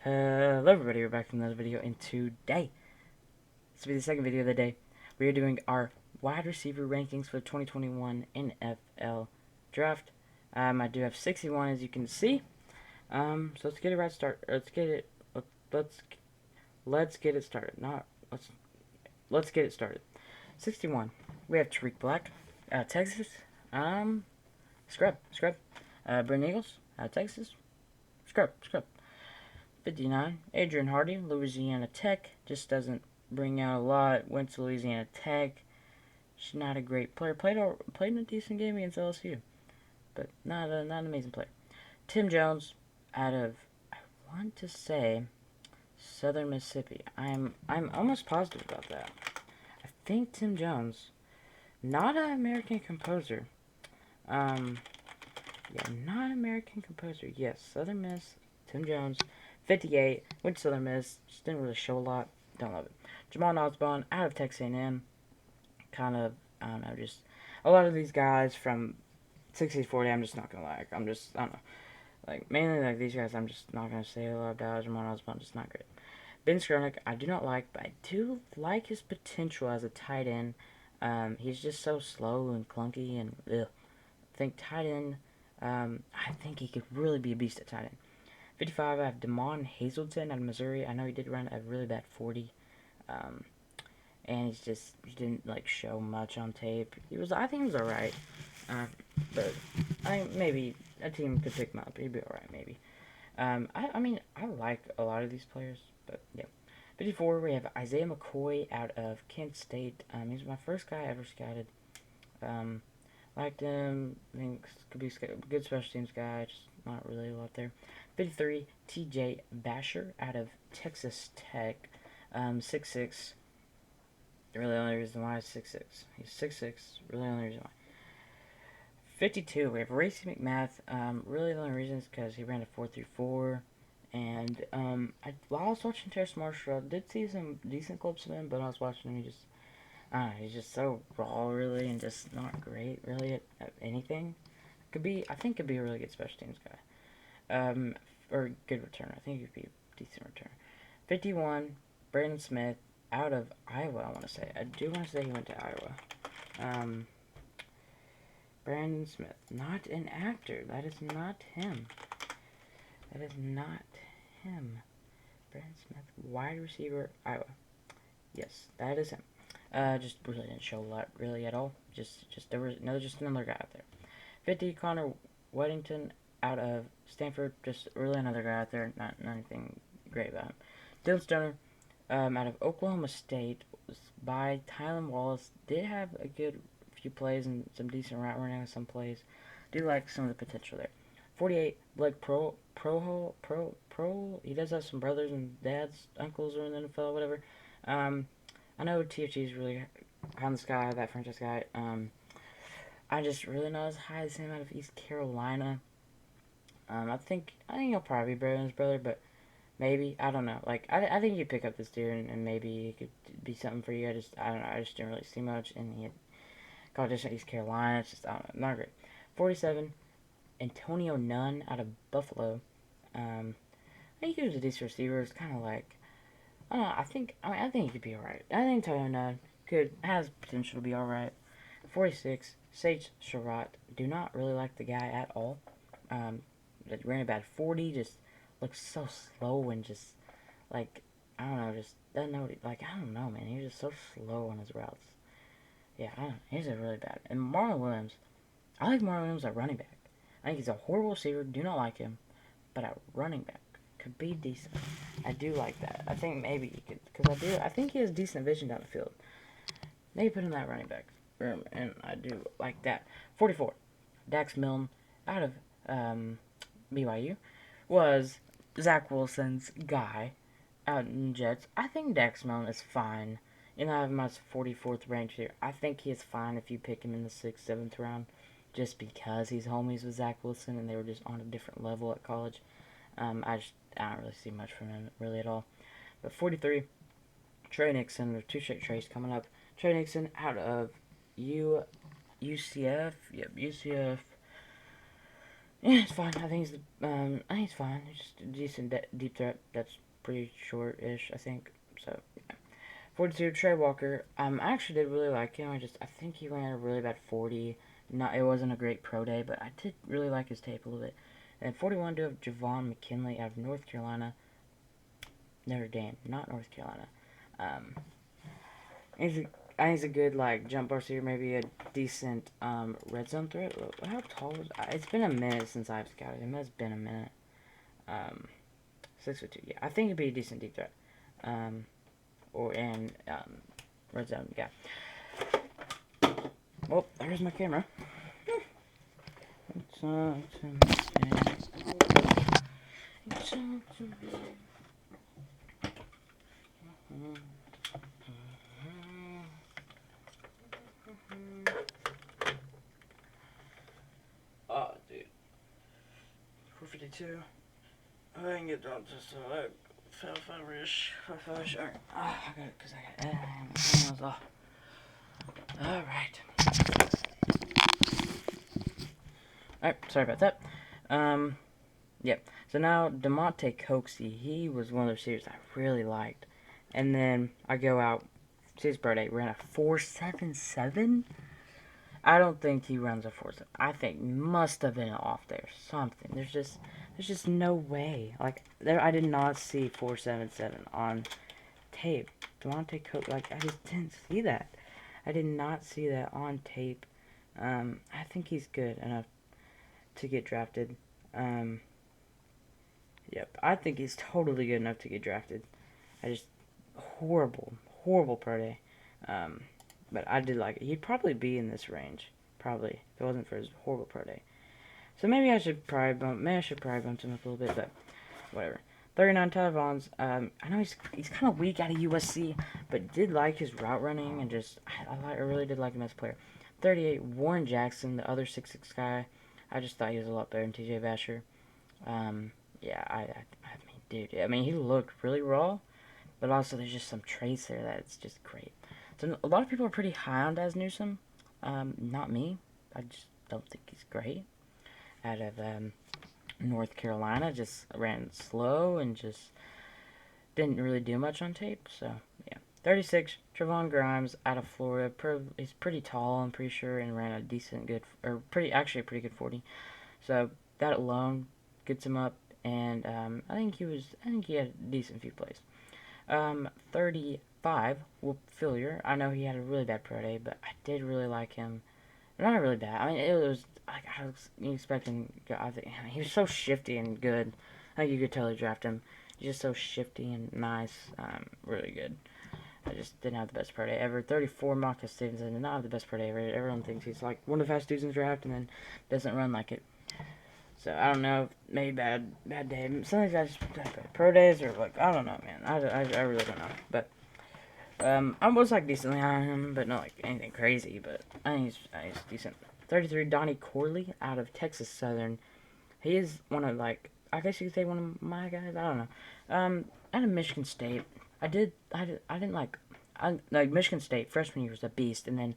Hello everybody, we're back from another video, and today, this will be the second video of the day. We are doing our wide receiver rankings for the 2021 NFL Draft. I do have 61, as you can see. So let's get it right start. Let's let's get it started. Let's get it started. 61. We have Tariq Black, Texas. Scrub. Brent Eagles, Texas. Scrub. 59, Adrian Hardy, Louisiana Tech, just doesn't bring out a lot. Went to Louisiana Tech. She's not a great player. Played in a decent game against LSU, but not an amazing player. Tim Jones, out of, I want to say, Southern Mississippi. I'm almost positive about that. I think Tim Jones, not an American composer. Not American composer. Yes, Southern Miss. Tim Jones. 58, went to Southern Miss, just didn't really show a lot, don't love it. Jamal Osborne, out of Texas A&M, kind of, I don't know, just, a lot of these guys from 60-40, I'm just not gonna like, I don't know, like, mainly, like, these guys, I'm just not gonna say a lot about. Jamal Osborne, just not great. Ben Skronik, I do not like, but I do like his potential as a tight end. He's just so slow and clunky, and, I think tight end, I think he could really be a beast at tight end. 55, I have Damon Hazelton out of Missouri. I know he did run a really bad 40. And he didn't, like, show much on tape. I think he was alright. But, maybe a team could pick him up. He'd be alright, maybe. I mean, I like a lot of these players, but, yeah. 54, we have Isaiah McCoy out of Kent State. He's my first guy I ever scouted. Liked him. I think could be a good special teams guy. Just not really a lot there. 53, T.J. Basher out of Texas Tech. 6'6". Really the only reason why is 6'6". He's 6'6". Really the only reason why. 52, we have Racey McMath. Really the only reason is because he ran a 4.34. And while I was watching Terrace Marshall, I did see some decent clips of him, but I was watching him, he's just so raw, really, and just not great, really, at anything. I think could be a really good special teams guy. Or good returner. I think he'd be a decent returner. 51, Brandon Smith, out of Iowa, I want to say. I do want to say he went to Iowa. Brandon Smith, not an actor. That is not him. Brandon Smith, wide receiver, Iowa. Yes, that is him. Just really didn't show a lot, really, at all. There was another guy out there. 50, Connor Weddington, out of Stanford, just really another guy out there, not anything great about him. Dylan Stoner, out of Oklahoma State, was by Tylan Wallace, did have a good few plays and some decent route running on some plays. Do like some of the potential there. 48, Blake Pro, he does have some brothers and dads, uncles are in the NFL, whatever. I know TFG is really high on this guy, that franchise guy. I just really not as high as him out of East Carolina. I think he'll probably be better than his brother, but maybe, I don't know. Like, I think you pick up this dude and maybe he could be something for you. I don't know. I just didn't really see much, and he had college at East Carolina. It's just, I don't know, not great. 47, Antonio Nunn out of Buffalo. I think he was a decent receiver. It's kind of like, I don't know. I think he could be alright. I think Antonio Nunn has potential to be alright. 46, Sage Surratt. Do not really like the guy at all. Ran a bad 40, just looks so slow and just, like, I don't know, just doesn't know I don't know, man. He's just so slow on his routes. Yeah, he's a really bad. And Marlon Williams, I like Marlon Williams at running back. I think he's a horrible receiver, do not like him, but at running back, could be decent. I do like that. I think maybe he could, because I think he has decent vision down the field. Maybe put him in that running back room, and I do like that. 44, Dax Milne, out of BYU, was Zach Wilson's guy out in Jets. I think Dax Milne is fine. And I have him as 44th ranked here. I think he is fine if you pick him in the 6th, 7th round, just because he's homies with Zach Wilson and they were just on a different level at college. I don't really see much from him, really, at all. But 43, Trey Nixon, there are two straight Treys coming up. Trey Nixon out of UCF. Yep, UCF. Yeah, it's fine. I think it's fine. It's just a decent deep threat. That's pretty short-ish, I think. So, 42, Trey Walker. I actually did really like him. I think he ran a really bad 40. Not, it wasn't a great pro day, but I did really like his tape a little bit. And 41 to have Javon McKinley out of North Carolina. Notre Dame, not North Carolina. Um, he's a, I think he's a good like jump ball receiver, maybe a decent red zone threat. How tall was? It's been a minute since I've scouted him. It's been a minute. Um, 6'2". Yeah, I think he'd be a decent deep threat. Um, or in red zone. Yeah. Well, there's my camera. It's it's Oh, dude. 452. I can get down to like 5-ish. 5-ish. Alright. I got it because I got it. Off. Alright. Alright, sorry about that. Yep. So now, DeMonte Coxey, he was one of those receivers I really liked. And then I go out, see his birthday, ran a 4.77? I don't think he runs a 4.7. I think must have been off there. Something. There's just no way. Like, I did not see 4.77 on tape. DeMonte Coxey, like, I just didn't see that. I did not see that on tape. I think he's good enough to get drafted. Yep, I think he's totally good enough to get drafted. I just horrible pro day. But I did like it. He'd probably be in this range, probably if it wasn't for his horrible pro day. So maybe I should probably bump him up a little bit, but whatever. 39 Tyler Vaughns. I know he's kind of weak out of USC, but did like his route running and just I really did like him as a player. 38 Warren Jackson, the other 6'6" guy. I just thought he was a lot better than TJ Vasher. Yeah, I mean, dude, I mean, he looked really raw, but also there's just some traits there that's just great. So a lot of people are pretty high on Daz Newsome. Not me. I just don't think he's great. Out of North Carolina, just ran slow and just didn't really do much on tape. So yeah, 36 Trevon Grimes out of Florida. He's pretty tall, I'm pretty sure, and ran a decent, good, or actually a pretty good 40. So that alone gets him up, and I think he had a decent few plays. 35, Whoop Fillier. I know he had a really bad pro day, but I did really like him. Not really bad. I mean, it was like I was expecting. I think he was so shifty and good. I think you could totally draft him. He's just so shifty and nice. Really good. I just didn't have the best pro day ever. 34, Marcus Stevenson did not have the best pro day ever. Everyone thinks he's like one of the fastest dudes in the draft, and then doesn't run like it. So I don't know, maybe bad day. Some of these guys pro days or like I don't know, man. I really don't know. But I was like decently high on him, but not like anything crazy. But I think he's decent. 33, Donnie Corley out of Texas Southern. He is one of like I guess you could say one of my guys. I don't know. Out of Michigan State, I didn't like Michigan State freshman year was a beast, and then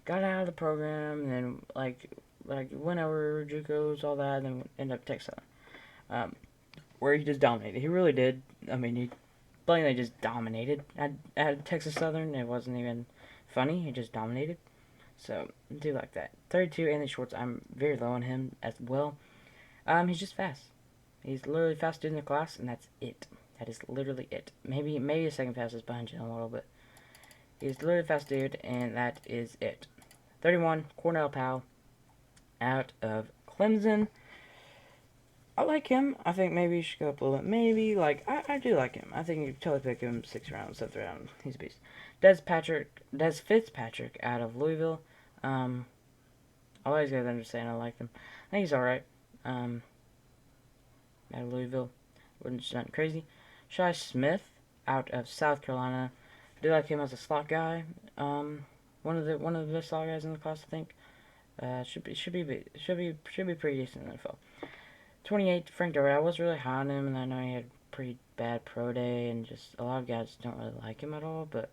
got out of the program, and then like went over JUCOs, all that, and then ended up Texas Southern, where he just dominated. He really did. I mean, he blatantly just dominated at Texas Southern. It wasn't even funny. He just dominated. So I do like that. 32, Anthony Schwartz. I'm very low on him as well. He's just fast. He's literally fast dude in the class, and that's it. That is literally it. Maybe a second fastest behind him a little bit. He's literally fast dude, and that is it. 31, Cornell Powell out of Clemson. I like him. I think maybe he should go up a little bit. Maybe, like, I do like him. I think you totally pick him 6th round, 7th round. He's a beast. Des Fitzpatrick out of Louisville. All these guys I'm just saying I like him. I think he's alright. Out of Louisville. Wasn't just nothing crazy. Shi Smith out of South Carolina. I do like him as a slot guy. One of the best slot guys in the class, I think. Should be pretty decent in the NFL. 28, Frank Dory. I was really high on him, and I know he had a pretty bad pro day, and just a lot of guys don't really like him at all, but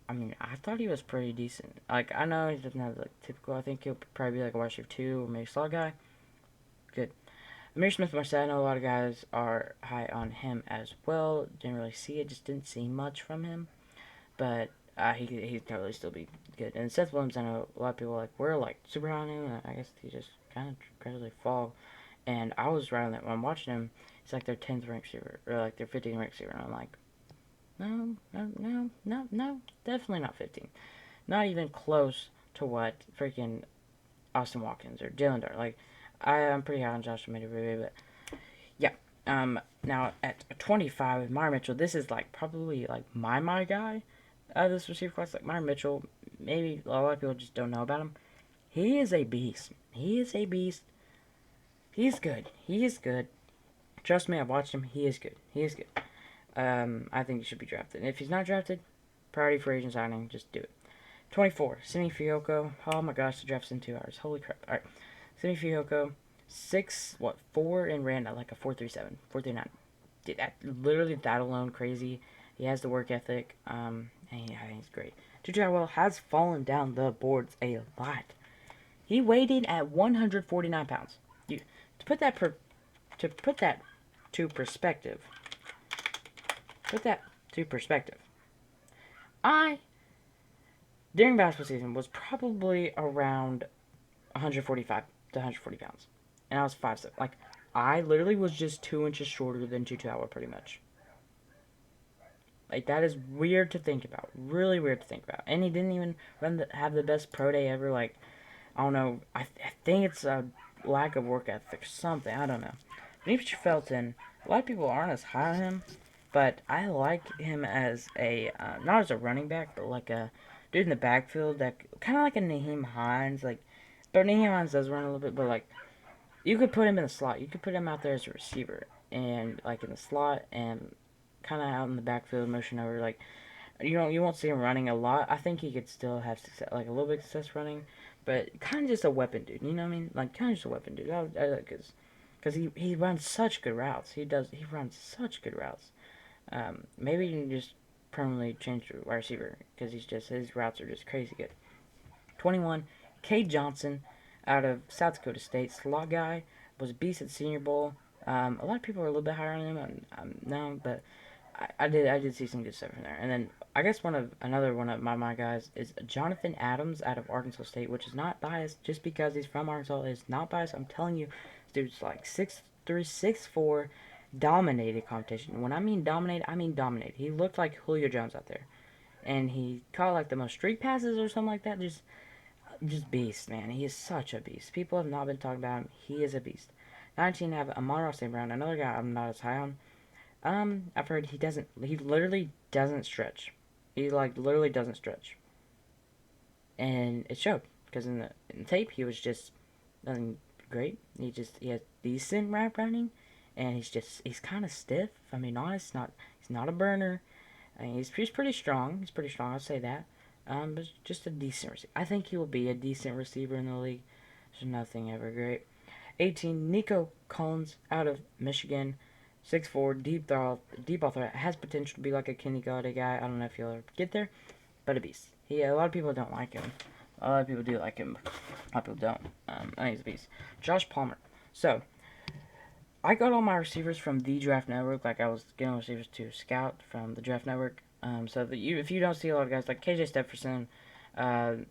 I mean, I thought he was pretty decent. Like, I know he doesn't have, like, typical, I think he'll probably be, like, a wide receiver 2 or maybe slot guy. good. Amir Smith-Marset, I know a lot of guys are high on him as well. Didn't really see it, just didn't see much from him. But he'd totally still be good. And Seth Williams, I know a lot of people were super high on him. I guess he just kind of gradually fall. And I was right on that when I'm watching him. It's like their 10th ranked receiver, or like their 15th ranked receiver. And I'm like, no, definitely not 15. Not even close to what freaking Austin Watkins or Jalen Dart. Like, I'm pretty high on Josh Almeida, but yeah. Now at 25 with Myron Mitchell, this is probably my guy out of this receiver class. Like Myron Mitchell, maybe a lot of people just don't know about him. He is a beast. He is a beast. He's good. He is good. Trust me, I've watched him. He is good. He is good. I think he should be drafted. And if he's not drafted, priority for agent signing, just do it. 24, Simi Fehoko. Oh my gosh, the draft's in 2 hours. Holy crap. Alright. Simi Fehoko, 4 and ran at like a 4.37, 4.39. Dude, literally that alone, crazy. He has the work ethic. And I think he's great. Tutu Atwell has fallen down the boards a lot. He weighed in at 149 pounds. To put that to perspective. I, during basketball season, was probably around 145 to 140 pounds. And I was 5'7". I literally was just 2 inches shorter than Tutu Atwell, pretty much. That is weird to think about. Really weird to think about. And he didn't even have the best pro day ever. I don't know. I think it's a lack of work ethic or something. I don't know. Demetrius Felton, a lot of people aren't as high on him. But I like him as not as a running back, but like a dude in the backfield that kind of like a Nyheim Hines. But Nyheim Hines does run a little bit, but you could put him in the slot. You could put him out there as a receiver and in the slot and kind of out in the backfield, motion over. You won't see him running a lot. I think he could still have success, a little bit of success running, but kind of just a weapon dude. You know what I mean? Kind of just a weapon dude. Because he runs such good routes. He runs such good routes. Maybe you can just permanently change to wide receiver because his routes are just crazy good. 21, Cade Johnson out of South Dakota State, slot guy, was a beast at Senior Bowl. A lot of people are a little bit higher on him. No, but I did see some good stuff from there. And then I guess another one of my guys is Jonathan Adams out of Arkansas State, which is not biased just because he's from Arkansas. It's not biased. I'm telling you, this dude's 6'3", 6'4", dominated competition. When I mean dominate, I mean dominate. He looked like Julio Jones out there, and he caught the most streak passes or something like that. Just beast, man. He is such a beast. People have not been talking about him. He is a beast. 19, I have Amon-Ra St. Brown, another guy I'm not as high on. I've heard he literally doesn't stretch. He literally doesn't stretch, and it showed because in the tape he was just nothing great. He has decent route running, and he's kind of stiff. If I'm being honest, he's not a burner. I mean, he's pretty strong. He's pretty strong. I'll say that. But just a decent receiver. I think he will be a decent receiver in the league. There's nothing ever great. 18, Nico Collins out of Michigan. 6'4", deep ball threat. Has potential to be like a Kenny Golladay guy. I don't know if he'll ever get there, but a beast. A lot of people don't like him. A lot of people do like him, but a lot of people don't. I think he's a beast. Josh Palmer. So, I got all my receivers from the Draft Network. I was getting receivers to scout from the Draft Network. So if you don't see a lot of guys like KJ Stephenson, the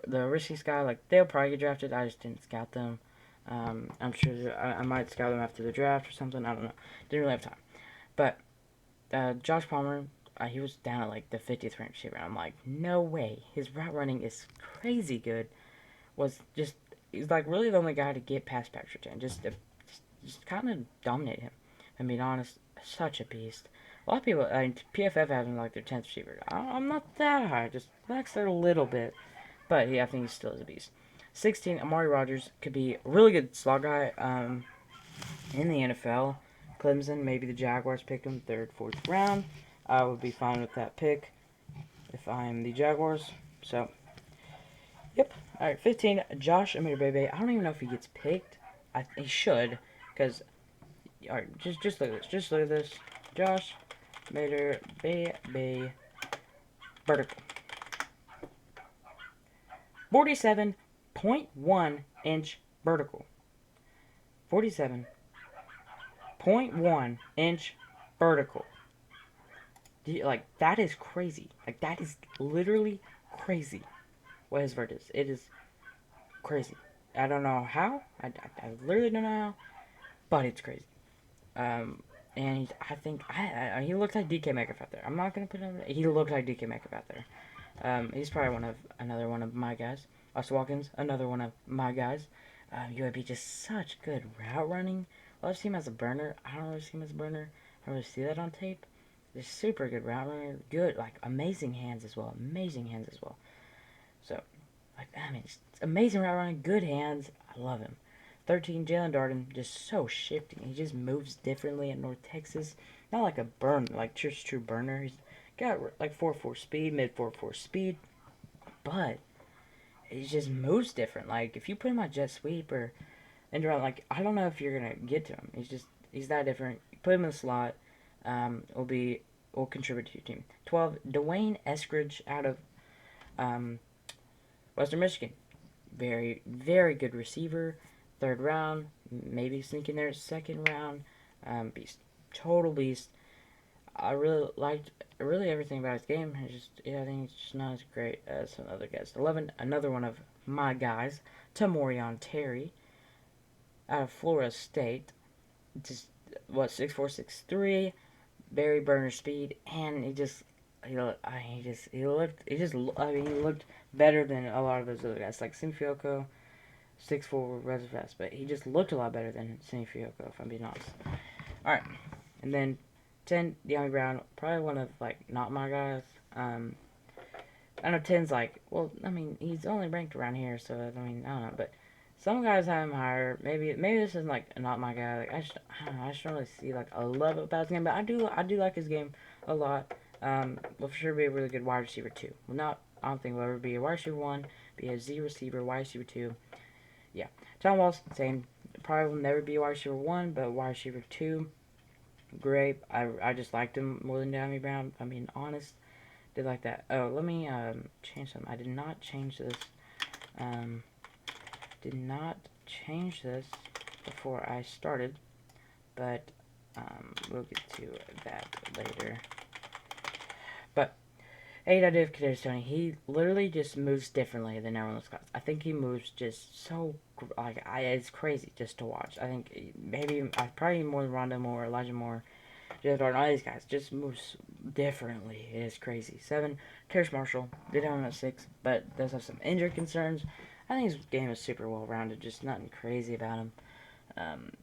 risky guy, they'll probably get drafted. I just didn't scout them. I'm sure I might scout them after the draft or something. I don't know. Didn't really have time. But Josh Palmer, he was down at the 50th ranked receiver. I'm like, no way. His route running is crazy good. He's really the only guy to get past Patrick Surtain. Just kind of dominate him. I mean, honest, such a beast. A lot of people, PFF has him their 10th receiver. I'm not that high. Just relax there a little bit. But yeah, I think he still is a beast. 16, Amari Rogers could be a really good slot guy in the NFL. Clemson, maybe the Jaguars pick him 3rd, 4th round. I would be fine with that pick if I'm the Jaguars. So, yep. All right, 15, Josh Imatorbhebhe. I don't even know if he gets picked. He should, because, all right, just look at this. Just look at this. Josh Imatorbhebhe, vertical. 47.1 inch vertical. 47.1-inch vertical. Like, that is crazy. Like, that is literally crazy what his vert is. It is crazy. I don't know how. I literally don't know how, but it's crazy. And I think he looks like DK Metcalf out there. I'm not gonna put him. He looks like DK Metcalf out there. He's probably another one of my guys. Austin Watkins, another one of my guys. UAB just such good route running. I love seeing him as a burner. I don't really see him as a burner. I don't really see that on tape. Just super good route runner. Good, like amazing hands as well. Amazing hands as well. So, like, I mean, it's amazing route running. Good hands. I love him. 13, Jalen Darden, just so shifty. He just moves differently at North Texas. Not like a burn, like just true burner. He's got like 4.4 speed, mid 4.4 speed, but he just moves different. Like if you put him on jet sweep or end around, like I don't know if you're gonna get to him. He's that different. Put him in the slot, will contribute to your team. 12, Dwayne Eskridge out of Western Michigan. Very, very good receiver. Third round, maybe sneaking there second round. Beast, total beast. I really liked everything about his game. I think it's just not as great as some other guys. 11, another one of my guys, Tamorion Terry, out of Florida State. Just 6'4", 6'3", very burner speed, and he looked better than a lot of those other guys like Sinfioko. 6'4", rather fast, but he just looked a lot better than Simi Fuyoko, if I'm being honest. Alright, and then 10, De'Ami Brown, probably one of, like, not my guys. I know 10's like, well, I mean, he's only ranked around here, so, I mean, I don't know, but some guys have him higher. Maybe this is, like, not my guy. Like, I just don't really see, like, a love about his game, but I do like his game a lot. Will for sure be a really good wide receiver, too. I don't think will ever be a wide receiver 1, be a Z receiver, wide receiver 2. Yeah, John Walls, same. Probably will never be wide receiver 1, but wide receiver 2, great. I just liked him more than De'Ami Brown, if I'm being honest. Did like that. Oh, let me change something. I did not change this. Did not change this before I started, but we'll get to that later. But 8 out of Kadarius Toney, he literally just moves differently than everyone else. I think he moves just so, like, it's crazy just to watch. I think maybe, probably more than Rondo Moore, Elijah Moore, Jeff Darden, all these guys just moves differently. It is crazy. 7, Terrace Marshall, did have him at 6, but does have some injury concerns. I think his game is super well-rounded, just nothing crazy about him.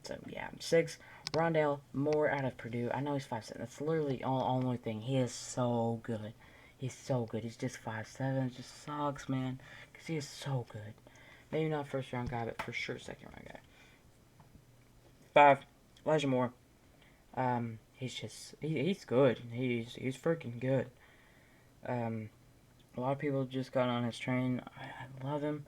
So, yeah, 6, Rondale Moore out of Purdue. I know he's 5'7". That's literally the only thing. He is so good. He's so good. He's just 5'7". It just sucks, man. Because he is so good. Maybe not first round guy, but for sure second round guy. 5, Elijah Moore. He's good. He's freaking good. A lot of people just got on his train. I love him.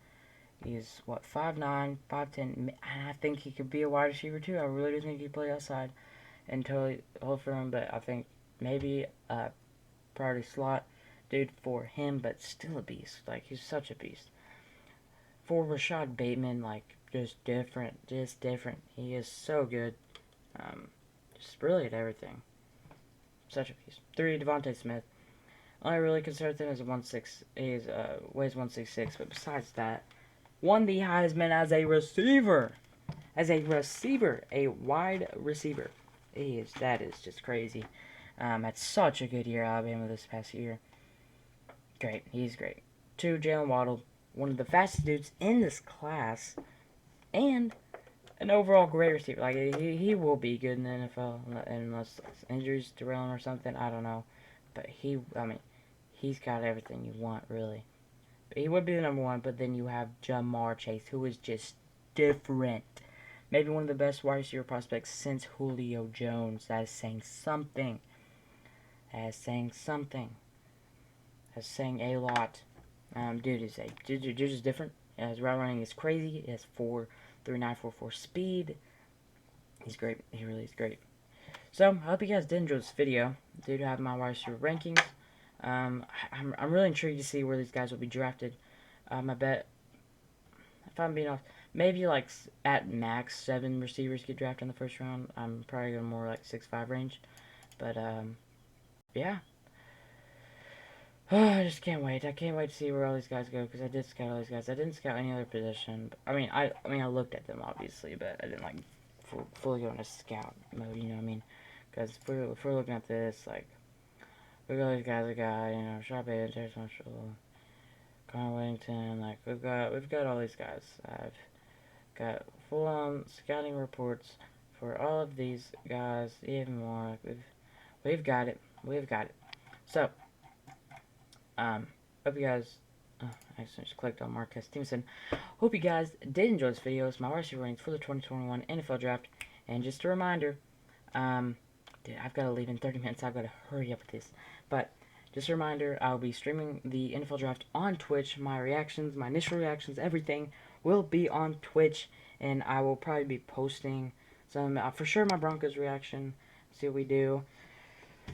He's, 5'9", 5'10", and I think he could be a wide receiver too. I really do think he could play outside and totally hold for him, but I think maybe priority slot dude for him, but still a beast. Like, he's such a beast. For Rashad Bateman, like, just different. He is so good. Just brilliant at everything. Such a beast. 3, Devontae Smith. Only really concerned with him is weighs 166, but besides that, won the Heisman as a receiver. A wide receiver. That is just crazy. Had such a good year at Alabama this past year. Great. He's great. 2, Jalen Waddle. One of the fastest dudes in this class. And an overall great receiver. Like, he will be good in the NFL. Unless injuries derail him or something. I don't know. But he's got everything you want, really. But he would be the number 1. But then you have Ja'Marr Chase, who is just different. Maybe one of the best wide receiver prospects since Julio Jones. That is saying something. That's saying a lot. Dude is different. His route running is crazy. He has 4.39, 4.4 speed. He's great. He really is great. So, I hope you guys did enjoy this video. I did have my wide receiver rankings. I'm really intrigued to see where these guys will be drafted. I bet, if I'm being honest, maybe like at max 7 receivers get drafted in the first round. I'm probably going more like 6'5" range. But yeah. I just can't wait. I can't wait to see where all these guys go because I did scout all these guys. I didn't scout any other position. I looked at them obviously, but I didn't like fully go into scout mode. You know what I mean? Because if we're looking at this, like, we got these guys. We got, you know, Sharp Edge, Terrence Marshall, Connor Whittington. Like we've got all these guys. I've got full on scouting reports for all of these guys, even more. Like we've got it. We've got it. So hope you guys. I just clicked on Marquez Stevenson. Hope you guys did enjoy this video. It's my wide receiver rankings for the 2021 NFL Draft. And just a reminder, dude, I've got to leave in 30 minutes. I've got to hurry up with this. But just a reminder, I'll be streaming the NFL Draft on Twitch. My reactions, my initial reactions, everything will be on Twitch. And I will probably be posting some, for sure, my Broncos reaction. See what we do.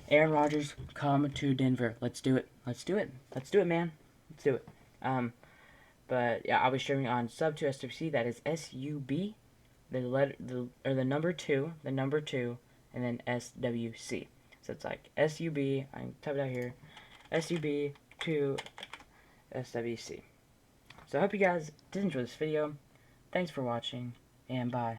Aaron Rodgers, come to Denver. Let's do it. Let's do it. Let's do it, man. Let's do it. But yeah, I'll be streaming on Sub2SWC. That is SUB, the number two, and then SWC. So it's like SUB. I can type it out here. SUB to SWC. So I hope you guys did enjoy this video. Thanks for watching, and bye.